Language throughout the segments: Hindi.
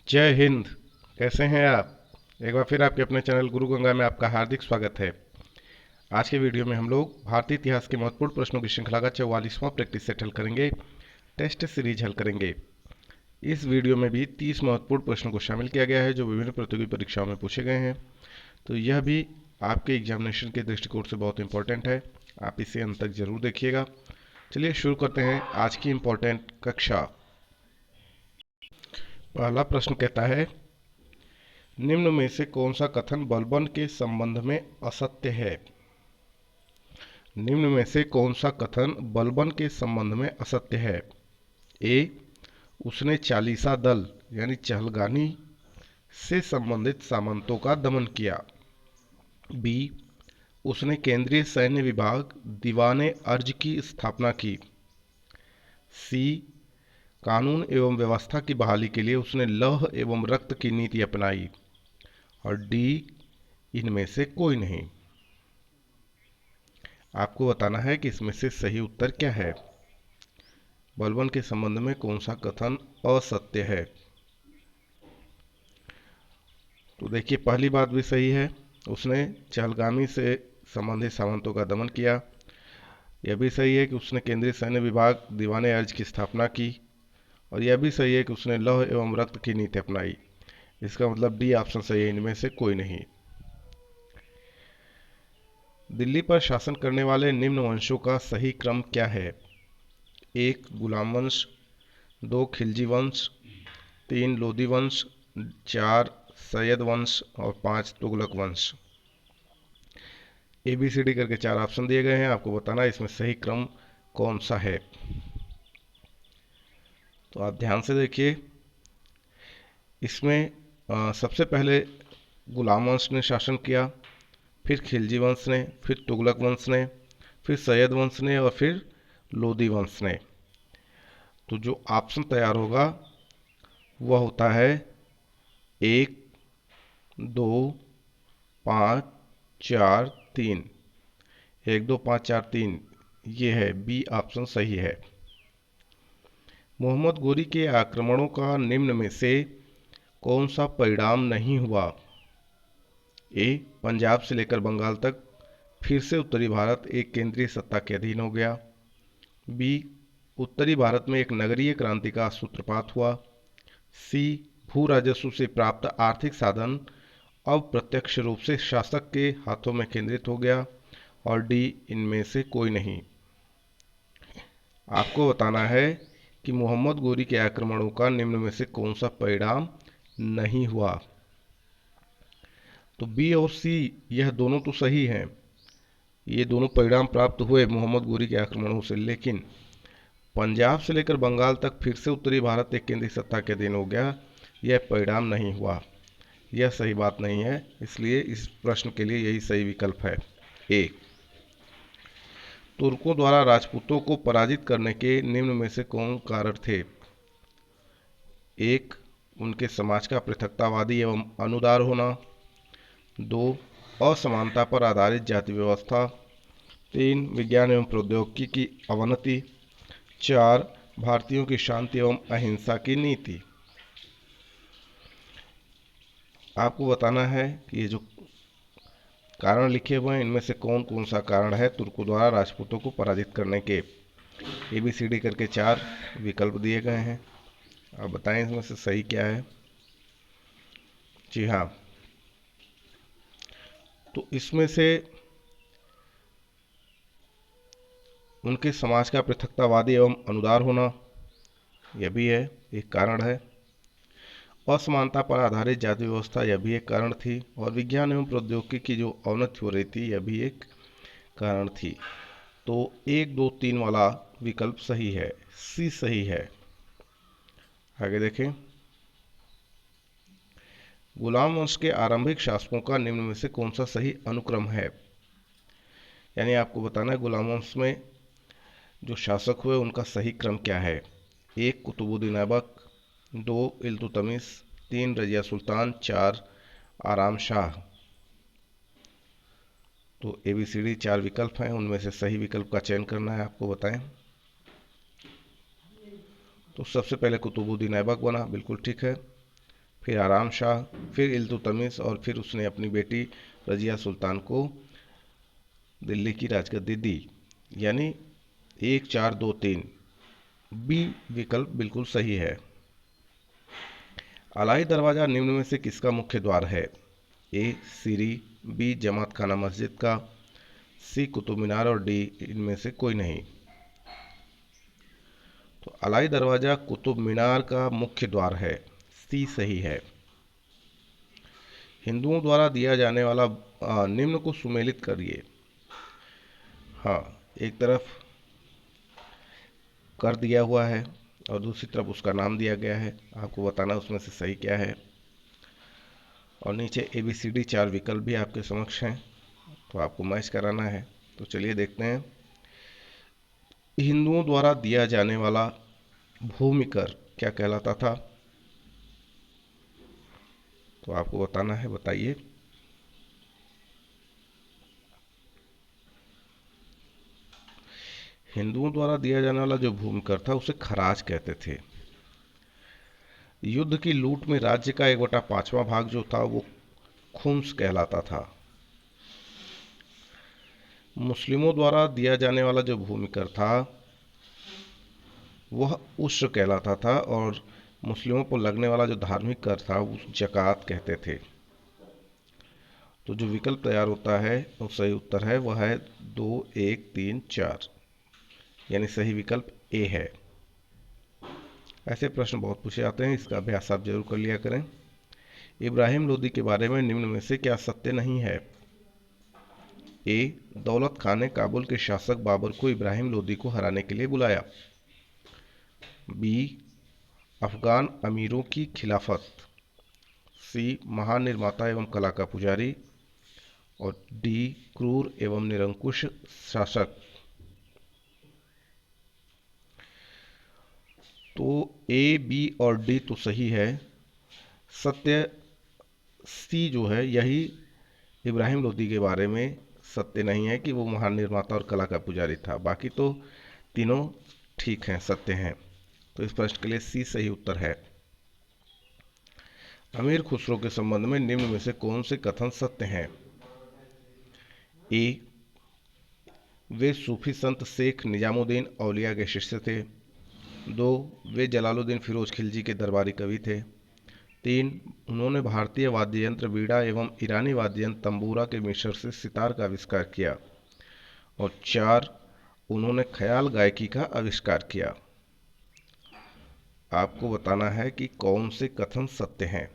जय हिंद। कैसे हैं आप? एक बार फिर आपके अपने चैनल गुरु गंगा में आपका हार्दिक स्वागत है। आज के वीडियो में हम लोग भारतीय इतिहास के महत्वपूर्ण प्रश्नों की श्रृंखला का 44वां प्रैक्टिस सेट हल करेंगे, टेस्ट सीरीज हल करेंगे। इस वीडियो में भी 30 महत्वपूर्ण प्रश्नों को शामिल किया गया है जो विभिन्न प्रतियोगी परीक्षाओं में पूछे गए हैं। तो यह भी आपके एग्जामिनेशन के दृष्टिकोण से बहुत इंपॉर्टेंट है, आप इसे अंत तक जरूर देखिएगा। चलिए शुरू करते हैं आज की इंपॉर्टेंट कक्षा। पहला प्रश्न कहता है, निम्न में से कौन सा कथन बलबन के संबंध में असत्य है? निम्न में से कौन सा कथन बलबन के संबंध में असत्य है? ए, उसने चालीसा दल यानी चहलगानी से संबंधित सामंतों का दमन किया। बी, उसने केंद्रीय सैन्य विभाग दीवाने अर्ज की स्थापना की। सी, कानून एवं व्यवस्था की बहाली के लिए उसने लौह एवं रक्त की नीति अपनाई। और डी, इनमें से कोई नहीं। आपको बताना है कि इसमें से सही उत्तर क्या है। बलबन के संबंध में कौन सा कथन असत्य है? तो देखिए, पहली बात भी सही है, उसने चहलगामी से संबंधित सामंतों का दमन किया। यह भी सही है कि उसने केंद्रीय सैन्य विभाग दीवाने अर्ज की स्थापना की। और यह भी सही है कि उसने लौह एवं रक्त की नीति अपनाई। इसका मतलब डी ऑप्शन सही है, इनमें से कोई नहीं। दिल्ली पर शासन करने वाले निम्न वंशों का सही क्रम क्या है? एक, गुलाम वंश। दो, खिलजी वंश। तीन, लोदी वंश। चार, सैयद वंश। और पांच, तुगलक वंश। ABCD करके चार ऑप्शन दिए गए हैं, आपको बताना है इसमें सही क्रम कौन सा है। तो आप ध्यान से देखिए, इसमें सबसे पहले गुलाम वंश ने शासन किया, फिर खिलजी वंश ने, फिर तुगलक वंश ने, फिर सैयद वंश ने और फिर लोदी वंश ने। तो जो ऑप्शन तैयार होगा वह होता है 1, 2, 5, 4, 3। 1, 2, 5, 4, 3, ये है बी ऑप्शन सही है। मोहम्मद गोरी के आक्रमणों का निम्न में से कौन सा परिणाम नहीं हुआ? ए, पंजाब से लेकर बंगाल तक फिर से उत्तरी भारत एक केंद्रीय सत्ता के अधीन हो गया। बी, उत्तरी भारत में एक नगरीय क्रांति का सूत्रपात हुआ। सी, भू राजस्व से प्राप्त आर्थिक साधन अब प्रत्यक्ष रूप से शासक के हाथों में केंद्रित हो गया। और डी, इनमें से कोई नहीं। आपको बताना है कि मोहम्मद गोरी के आक्रमणों का निम्न में से कौन सा परिणाम नहीं हुआ। तो बी और सी यह दोनों तो सही हैं, ये दोनों परिणाम प्राप्त हुए मोहम्मद गोरी के आक्रमणों से, लेकिन पंजाब से लेकर बंगाल तक फिर से उत्तरी भारत एक केंद्रीय सत्ता के अधीन हो गया, यह परिणाम नहीं हुआ। यह सही बात नहीं है, इसलिए इस प्रश्न के लिए यही सही विकल्प है, ए। तुर्कों द्वारा राजपूतों को पराजित करने के निम्न में से कौन कारण थे? एक, उनके समाज का पृथकतावादी एवं अनुदार होना। दो, असमानता पर आधारित जाति व्यवस्था। तीन, विज्ञान एवं प्रौद्योगिकी की अवनति। चार, भारतीयों की शांति एवं अहिंसा की नीति। आपको बताना है कि ये जो कारण लिखे हुए हैं इनमें से कौन कौन सा कारण है तुर्कों द्वारा राजपूतों को पराजित करने के। ABCD करके चार विकल्प दिए गए हैं, आप बताएं इसमें से सही क्या है। जी हाँ, तो इसमें से उनके समाज का पृथकतावादी एवं अनुदार होना, यह भी है, एक कारण है। असमानता पर आधारित जाति व्यवस्था, यह भी एक कारण थी। और विज्ञान एवं प्रौद्योगिकी की जो अवनति हो रही थी, यह भी एक कारण थी। तो 1, 2, 3 वाला विकल्प सही है, सी सही है। आगे देखें, गुलाम वंश के आरंभिक शासकों का निम्न में से कौन सा सही अनुक्रम है? यानी आपको बताना है गुलाम वंश में जो शासक हुए उनका सही क्रम क्या है। 1, कुतुबुद्दीन ऐबक। 2, इल्तुतमिश। 3, रजिया सुल्तान। 4, आराम शाह। तो ABCD चार विकल्प हैं, उनमें से सही विकल्प का चयन करना है, आपको बताएं। तो सबसे पहले कुतुबुद्दीन ऐबक बना, बिल्कुल ठीक है। फिर आराम शाह, फिर इल्तुतमिश और फिर उसने अपनी बेटी रजिया सुल्तान को दिल्ली की राजगद्दी दी। यानी 1 4 2 3 बी विकल्प बिल्कुल सही है। अलाई दरवाज़ा निम्न में से किसका मुख्य द्वार है? ए सीरी, बी जमात खाना मस्जिद का, सी कुतुब मीनार और डी इनमें से कोई नहीं। तो अलाई दरवाज़ा कुतुब मीनार का मुख्य द्वार है, सी सही है। हिंदुओं द्वारा दिया जाने वाला निम्न को सुमेलित करिए। हाँ, एक तरफ कर दिया हुआ है और दूसरी तरफ उसका नाम दिया गया है, आपको बताना उसमें से सही क्या है। और नीचे ABCD 4 विकल्प भी आपके समक्ष हैं, तो आपको मैच कराना है। तो चलिए देखते हैं। हिंदुओं द्वारा दिया जाने वाला भूमि कर क्या कहलाता था? तो आपको बताना है, बताइए। हिंदुओं द्वारा दिया जाने वाला जो भूमि कर था उसे खराज कहते थे। युद्ध की लूट में राज्य का 1/5वां भाग जो था वो खुम्स कहलाता था। मुस्लिमों द्वारा दिया जाने वाला जो भूमि कर था वह उश्र कहलाता था और मुस्लिमों पर लगने वाला जो धार्मिक कर था उस जकात कहते थे। तो जो विकल्प तैयार होता है वो सही उत्तर है, वह है 2 1 3 4, यानी सही विकल्प ए है। ऐसे प्रश्न बहुत पूछे जाते हैं, इसका अभ्यास आप जरूर कर लिया करें। इब्राहिम लोदी के बारे में निम्न में से क्या सत्य नहीं है? ए दौलत खान ने काबुल के शासक बाबर को इब्राहिम लोदी को हराने के लिए बुलाया। बी अफगान अमीरों की खिलाफत। सी महान निर्माता एवं कला का पुजारी। और डी क्रूर एवं निरंकुश शासक। तो ए बी और डी तो सही है। सत्य सी जो है यही इब्राहिम लोदी के बारे में सत्य नहीं है कि वो महान निर्माता और कला का पुजारी था। बाकी तो तीनों ठीक हैं, सत्य हैं। तो इस प्रश्न के लिए सी सही उत्तर है। अमीर खुसरो के संबंध में निम्न में से कौन से कथन सत्य हैं? ए वे सूफी संत शेख निजामुद्दीन औलिया के शिष्य थे। 2 वे जलालुद्दीन फिरोज खिलजी के दरबारी कवि थे। 3 उन्होंने भारतीय वाद्य यंत्र बीड़ा एवं ईरानी वाद्य यंत्र तंबूरा के मिश्रण से सितार का आविष्कार किया। और 4 उन्होंने ख्याल गायकी का आविष्कार किया। आपको बताना है कि कौन से कथन सत्य हैं।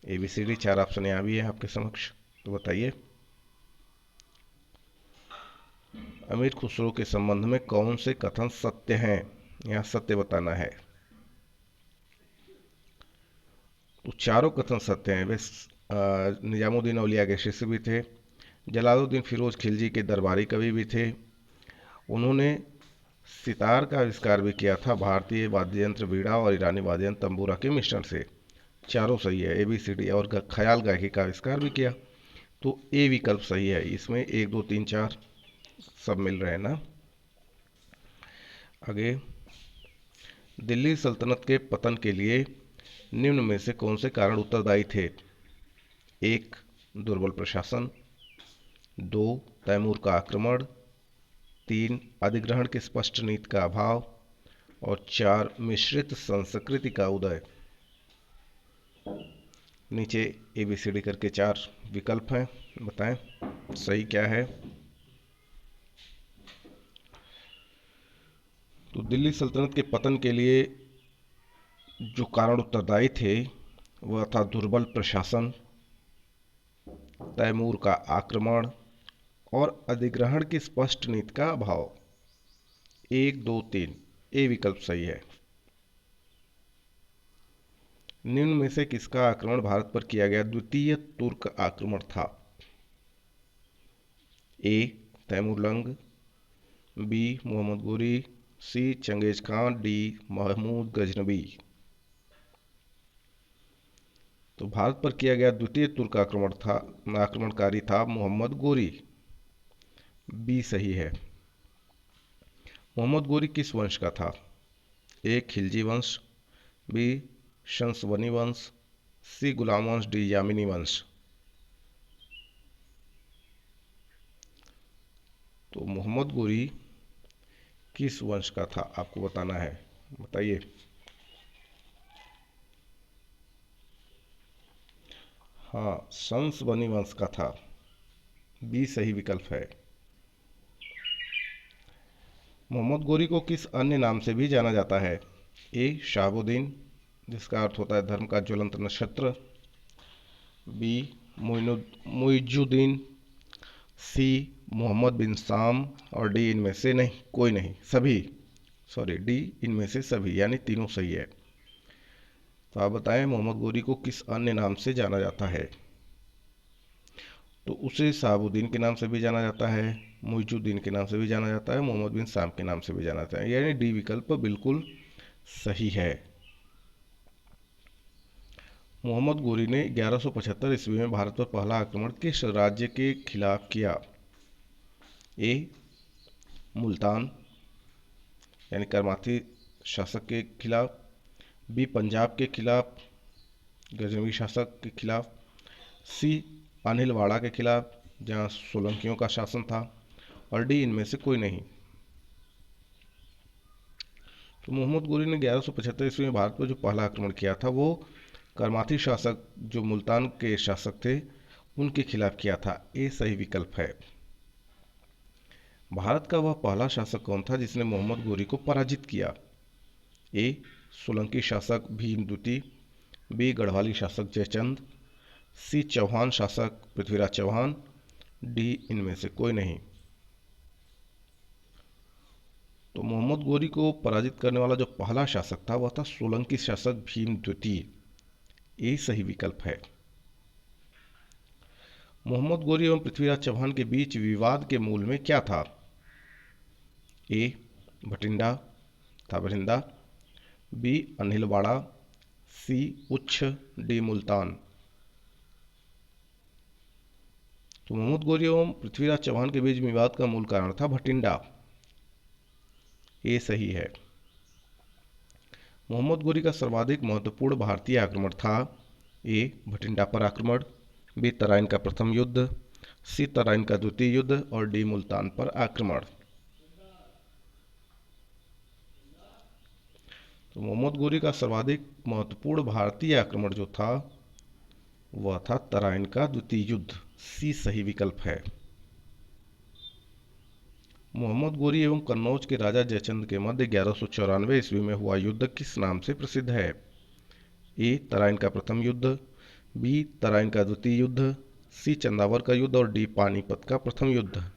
ABCD 4 ऑप्शन यहाँ भी है आपके समक्ष, तो बताइए। अमीर खुसरो के संबंध में कौन से कथन सत्य हैं, यहाँ सत्य बताना है। तो चारों कथन सत्य हैं। वे निजामुद्दीन औलिया के शिष्य भी थे, जलालुद्दीन फिरोज खिलजी के दरबारी कवि भी थे, उन्होंने सितार का आविष्कार भी किया था भारतीय वाद्य यंत्र बीड़ा और ईरानी वाद्य यंत्र तंबूरा के मिश्रण से। चारों सही है, ABCD। और ख्याल गायकी का आविष्कार भी किया। तो ए विकल्प सही है। इसमें 1 2 3 4 सब मिल रहे हैं ना। आगे, दिल्ली सल्तनत के पतन के लिए निम्न में से कौन से कारण उत्तरदायी थे? 1 दुर्बल प्रशासन, 2 तैमूर का आक्रमण, 3 अधिग्रहण की स्पष्ट नीति का अभाव और 4 मिश्रित संस्कृति का उदय। नीचे ABCD करके 4 विकल्प हैं, बताएं सही क्या है। तो दिल्ली सल्तनत के पतन के लिए जो कारण उत्तरदायी थे वह था दुर्बल प्रशासन, तैमूर का आक्रमण और अधिग्रहण की स्पष्ट नीति का अभाव। 1 2 3 ए विकल्प सही है। निम्न में से किसका आक्रमण भारत पर किया गया द्वितीय तुर्क आक्रमण था? ए तैमूरलंग, बी मोहम्मद गोरी, सी Genghis Khan, D Mahmood Ghaznavi. तो भारत पर किया गया द्वितीय तुर्क आक्रमणकारी था मोहम्मद गोरी। बी सही है। मोहम्मद गोरी किस वंश का था? ए खिलजी वंश, बी शंसवनी वंश, सी गुलाम वंश, डी यामिनी वंश। तो मोहम्मद गोरी किस वंश का था आपको बताना है, बताइए। हाँ, शंस बनी वंश का था, बी सही विकल्प है। मोहम्मद गोरी को किस अन्य नाम से भी जाना जाता है? ए शहाबुद्दीन, जिसका अर्थ होता है धर्म का ज्वलंत नक्षत्र। बी मुइजुद्दीन। सी मोहम्मद बिन साम। और डी इनमें से नहीं कोई नहीं सभी। सॉरी, डी इनमें से सभी, यानी तीनों सही है। तो आप बताएं मोहम्मद गोरी को किस अन्य नाम से जाना जाता है? तो उसे शहाबुद्दीन के नाम से भी जाना जाता है, मुइजुद्दीन के नाम से भी जाना जाता है, मोहम्मद बिन साम के नाम से भी जाना जाता है, यानी डी विकल्प बिल्कुल सही है। मोहम्मद गोरी ने 1175 ईस्वी में भारत पर पहला आक्रमण किस राज्य के खिलाफ किया? ए मुल्तान यानी करमाती शासक के खिलाफ। बी पंजाब के खिलाफ, गजनवी शासक के खिलाफ। सी अनिलवाड़ा के खिलाफ, जहां सोलंकियों का शासन था। और डी इनमें से कोई नहीं। तो मोहम्मद गोरी ने 1175 ईस्वी में भारत पर जो पहला आक्रमण किया था वो करमाती शासक जो मुल्तान के शासक थे उनके खिलाफ किया था। ये सही विकल्प है। भारत का वह पहला शासक कौन था जिसने मोहम्मद गोरी को पराजित किया? ए सोलंकी शासक भीम द्वितीय। बी गढ़वाली शासक जयचंद। सी चौहान शासक पृथ्वीराज चौहान। डी इनमें से कोई नहीं। तो मोहम्मद गोरी को पराजित करने वाला जो पहला शासक था वह था सोलंकी शासक भीम द्वितीय। ये सही विकल्प है। मोहम्मद गोरी एवं पृथ्वीराज चौहान के बीच विवाद के मूल में क्या था? ए भटिंडा था भटिंडा। बी अनिलवाड़ा। सी उच्छ। डी मुल्तान। तो मोहम्मद गोरी एवं पृथ्वीराज चौहान के बीच विवाद का मूल कारण था भटिंडा। ये सही है। मोहम्मद गोरी का सर्वाधिक महत्वपूर्ण भारतीय आक्रमण था? ए भटिंडा पर आक्रमण। बी तराइन का प्रथम युद्ध। सी तराइन का द्वितीय युद्ध। और डी मुल्तान पर आक्रमण। तो मोहम्मद गोरी का सर्वाधिक महत्वपूर्ण भारतीय आक्रमण जो था वह था तराइन का द्वितीय युद्ध। सी सही विकल्प है। मोहम्मद गोरी एवं कन्नौज के राजा जयचंद के मध्य 1194 ईस्वी में हुआ युद्ध किस नाम से प्रसिद्ध है? ए तराइन का प्रथम युद्ध। बी तराइन का द्वितीय युद्ध। सी चंदावर का युद्ध। और डी पानीपत का प्रथम युद्ध।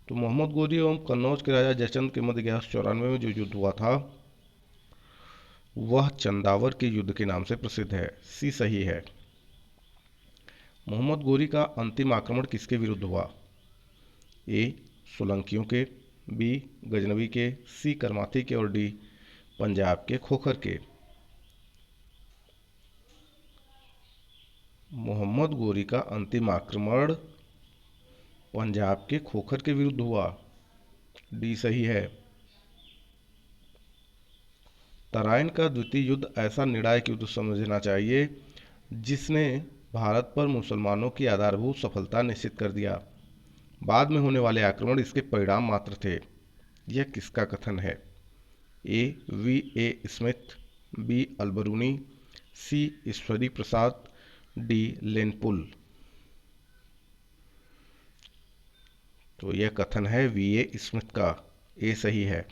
तो मोहम्मद गोरी एवं कन्नौज के राजा जयचंद के मध्य 1194 में जो युद्ध हुआ था वह चंदावर के युद्ध के नाम से प्रसिद्ध है। सी सही है। मोहम्मद गोरी का अंतिम आक्रमण किसके विरुद्ध हुआ? ए सोलंकियों के। बी गजनवी के। सी करमाती के। और डी पंजाब के खोखर के। मोहम्मद गोरी का अंतिम आक्रमण पंजाब के खोखर के विरुद्ध हुआ। डी सही है। तराइन का द्वितीय युद्ध ऐसा निर्णायक युद्ध समझना चाहिए जिसने भारत पर मुसलमानों की आधारभूत सफलता निश्चित कर दिया। बाद में होने वाले आक्रमण इसके परिणाम मात्र थे। यह किसका कथन है? A V A Smith. B Alberuni. C Ishwari Prasad. D Lane Poole. तो यह कथन है वी ए स्मिथ का। ए सही है।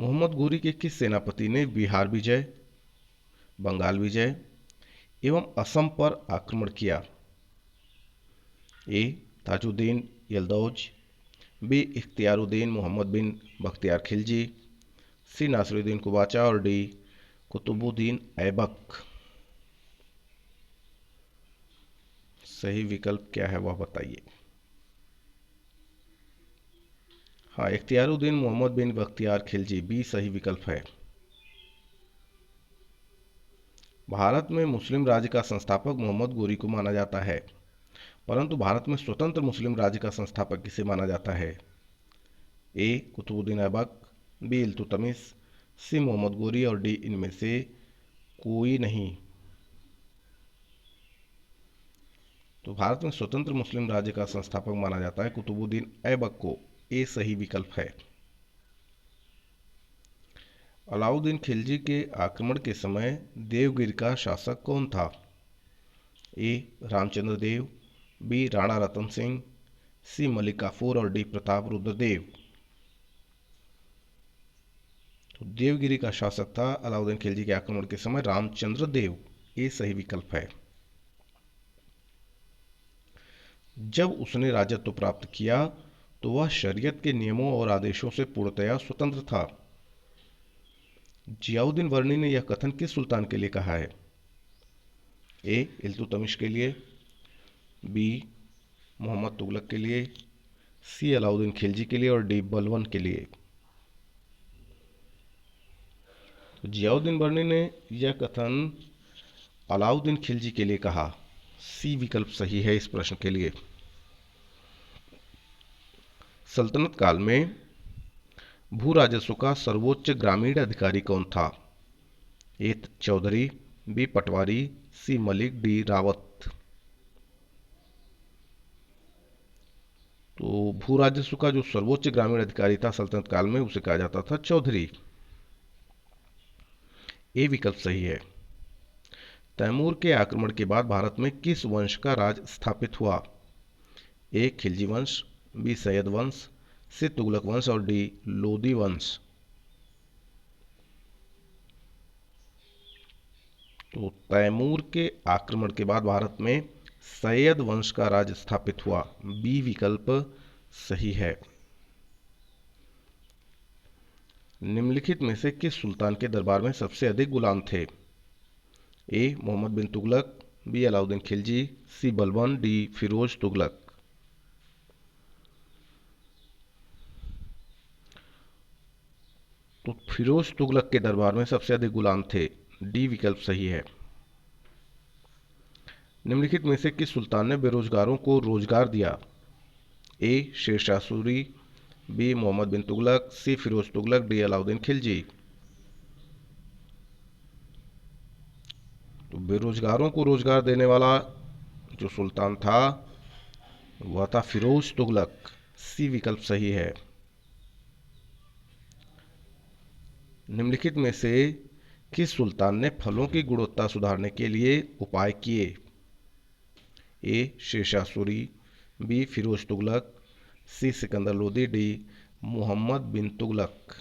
मोहम्मद गोरी के किस सेनापति ने बिहार विजय, बंगाल विजय एवं असम पर आक्रमण किया? ए ताजुद्दीन यल्दौज। बी इख्तियारुद्दीन मोहम्मद बिन बख्तियार खिलजी। सी नासिरुद्दीन कुबाचा। और डी कुतुबुद्दीन ऐबक। सही विकल्प क्या है वह बताइए। हाँ, इख्तियारुद्दीन मोहम्मद बिन बख्तियार खिलजी, बी सही विकल्प है। भारत में मुस्लिम राज्य का संस्थापक मोहम्मद गोरी को माना जाता है, परंतु भारत में स्वतंत्र मुस्लिम राज्य का संस्थापक किसे माना जाता है? ए कुतुबुद्दीन ऐबक। बी इल्तुतमिश। सी मोहम्मद गोरी और डी इनमें से कोई नहीं। तो भारत में स्वतंत्र मुस्लिम राज्य का संस्थापक माना जाता है कुतुबुद्दीन ऐबक को। ए सही विकल्प है। अलाउद्दीन खिलजी के आक्रमण के समय देवगिरी का शासक कौन था? ए रामचंद्र देव, बी राणा रतन सिंह, सी मलिक काफूर और डी प्रताप रुद्रदेव। तो देवगिरी का शासक था अलाउद्दीन खिलजी के आक्रमण के समय रामचंद्र देव। ए सही विकल्प है। जब उसने राजत्व प्राप्त किया तो वह शरीयत के नियमों और आदेशों से पूर्णतया स्वतंत्र था। जियाउद्दीन वर्णी ने यह कथन किस सुल्तान के लिए कहा है? ए इल्तुतमिश के लिए, बी मोहम्मद तुगलक के लिए, सी अलाउद्दीन खिलजी के लिए और डी बलबन के लिए। तो जियाउद्दीन वर्णी ने यह कथन अलाउद्दीन खिलजी के लिए कहा। सी विकल्प सही है इस प्रश्न के लिए। सल्तनत काल में भू राजस्व का सर्वोच्च ग्रामीण अधिकारी कौन था? ए चौधरी, बी पटवारी, सी मलिक, डी रावत। तो भू राजस्व का जो सर्वोच्च ग्रामीण अधिकारी था सल्तनत काल में, उसे कहा जाता था चौधरी। ए विकल्प सही है। तैमूर के आक्रमण के बाद भारत में किस वंश का राज स्थापित हुआ? ए खिलजी वंश, बी सैयद वंश, सी तुगलक वंश और डी लोदी वंश। तो तैमूर के आक्रमण के बाद भारत में सैयद वंश का राज स्थापित हुआ। बी विकल्प सही है। निम्नलिखित में से किस सुल्तान के दरबार में सबसे अधिक गुलाम थे? ए मोहम्मद बिन तुगलक, बी अलाउद्दीन खिलजी, सी बलबन, डी फिरोज तुगलक। तो फिरोज तुगलक के दरबार में सबसे अधिक गुलाम थे। डी विकल्प सही है। निम्नलिखित में से किस सुल्तान ने बेरोजगारों को रोजगार दिया? ए शेरशाह सूरी, बी मोहम्मद बिन तुगलक, सी फिरोज तुगलक, डी अलाउद्दीन खिलजी। तो बेरोजगारों को रोजगार देने वाला जो सुल्तान था वह था फिरोज तुगलक। सी विकल्प सही है। निम्नलिखित में से किस सुल्तान ने फलों की गुणवत्ता सुधारने के लिए उपाय किए? ए शेरशाह सूरी, बी फिरोज तुगलक, सी सिकंदर लोदी, डी मोहम्मद बिन तुगलक।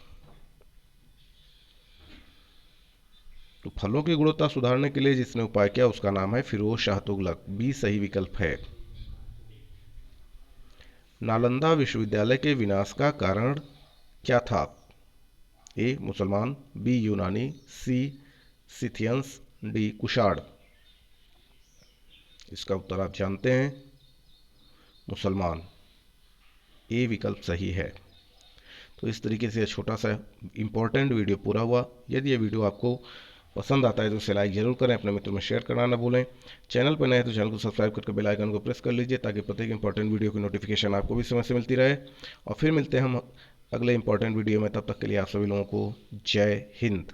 तो फलों की गुणवत्ता सुधारने के लिए जिसने उपाय किया उसका नाम है फिरोज शाह तुगलक। बी सही विकल्प है। नालंदा विश्वविद्यालय के विनाश का कारण क्या था? ए मुसलमान, बी यूनानी, सी सिथियंस, डी कुषाण। इसका उत्तर आप जानते हैं, मुसलमान। ए विकल्प सही है। तो इस तरीके से छोटा सा इम्पोर्टेंट वीडियो पूरा हुआ। यदि ये वीडियो आपको पसंद आता है तो इसे लाइक जरूर करें, अपने मित्रों में शेयर करना ना भूलें। चैनल पर नए हैं तो चैनल को सब्सक्राइब करके बेल आइकन को प्रेस कर लीजिए ताकि प्रत्येक इंपॉर्टेंट वीडियो की नोटिफिकेशन आपको भी समय से मिलती रहे। और फिर मिलते हैं हम अगले इंपॉर्टेंट वीडियो में। तब तक के लिए आप सभी लोगों को जय हिंद।